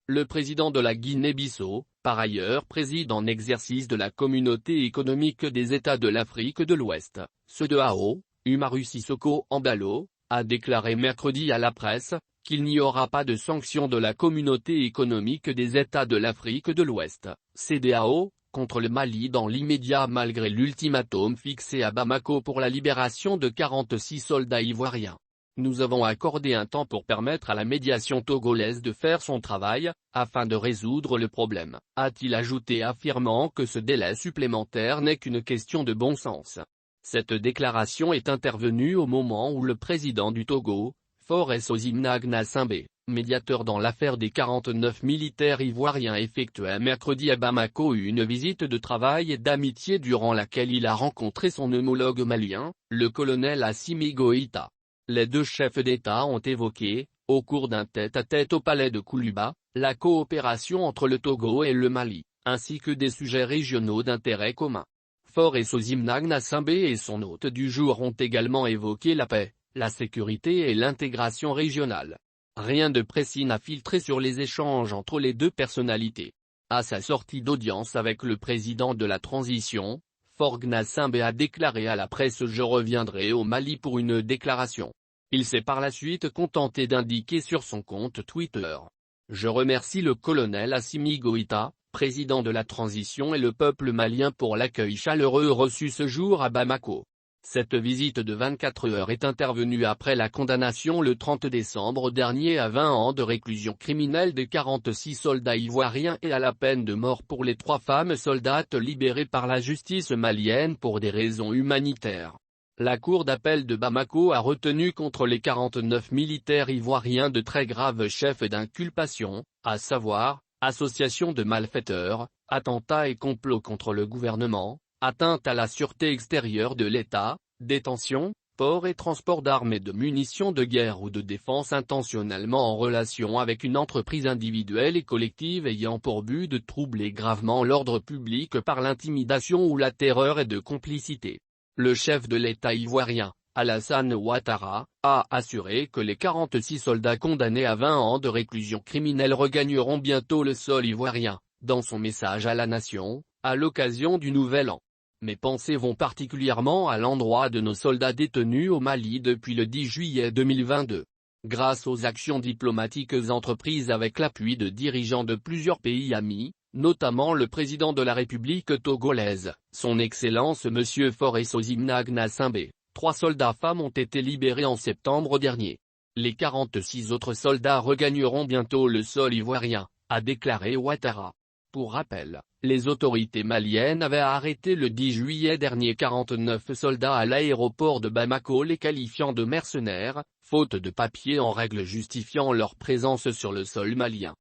Le président de la Guinée-Bissau, par ailleurs président en exercice de la Communauté économique des États de l'Afrique de l'Ouest, CEDEAO, Umaru Sissoko Embalo, a déclaré mercredi à la presse qu'il n'y aura pas de sanctions de la Communauté économique des États de l'Afrique de l'Ouest, CEDEAO, contre le Mali dans l'immédiat malgré l'ultimatum fixé à Bamako pour la libération de 46 soldats ivoiriens. Nous avons accordé un temps pour permettre à la médiation togolaise de faire son travail, afin de résoudre le problème, a-t-il ajouté affirmant que ce délai supplémentaire n'est qu'une question de bon sens. Cette déclaration est intervenue au moment où le président du Togo, Faure Gnassingbé, médiateur dans l'affaire des 49 militaires ivoiriens effectuait mercredi à Bamako une visite de travail et d'amitié durant laquelle il a rencontré son homologue malien, le colonel Assimi Goïta. Les deux chefs d'État ont évoqué, au cours d'un tête-à-tête au palais de Koulouba, la coopération entre le Togo et le Mali, ainsi que des sujets régionaux d'intérêt commun. Faure Gnassingbé et son hôte du jour ont également évoqué la paix, la sécurité et l'intégration régionale. Rien de précis n'a filtré sur les échanges entre les deux personnalités. À sa sortie d'audience avec le président de la transition, Faure Gnassingbé a déclaré à la presse « Je reviendrai au Mali pour une déclaration ». Il s'est par la suite contenté d'indiquer sur son compte Twitter « Je remercie le colonel Assimi Goïta, président de la transition et le peuple malien pour l'accueil chaleureux reçu ce jour à Bamako ». Cette visite de 24 heures est intervenue après la condamnation le 30 décembre dernier à 20 ans de réclusion criminelle de 46 soldats ivoiriens et à la peine de mort pour les 3 femmes soldates libérées par la justice malienne pour des raisons humanitaires. La cour d'appel de Bamako a retenu contre les 49 militaires ivoiriens de très graves chefs d'inculpation, à savoir, association de malfaiteurs, attentat et complot contre le gouvernement, atteinte à la sûreté extérieure de l'État, détention, port et transport d'armes et de munitions de guerre ou de défense intentionnellement en relation avec une entreprise individuelle et collective ayant pour but de troubler gravement l'ordre public par l'intimidation ou la terreur et de complicité. Le chef de l'État ivoirien, Alassane Ouattara, a assuré que les 46 soldats condamnés à 20 ans de réclusion criminelle regagneront bientôt le sol ivoirien, dans son message à la nation, à l'occasion du Nouvel An. Mes pensées vont particulièrement à l'endroit de nos soldats détenus au Mali depuis le 10 juillet 2022. Grâce aux actions diplomatiques entreprises avec l'appui de dirigeants de plusieurs pays amis, notamment le président de la République togolaise, son Excellence M. Faure Gnassingbé, 3 soldats femmes ont été libérés en septembre dernier. Les 46 autres soldats regagneront bientôt le sol ivoirien, a déclaré Ouattara. Pour rappel, les autorités maliennes avaient arrêté le 10 juillet dernier 49 soldats à l'aéroport de Bamako les qualifiant de mercenaires, faute de papiers en règle justifiant leur présence sur le sol malien.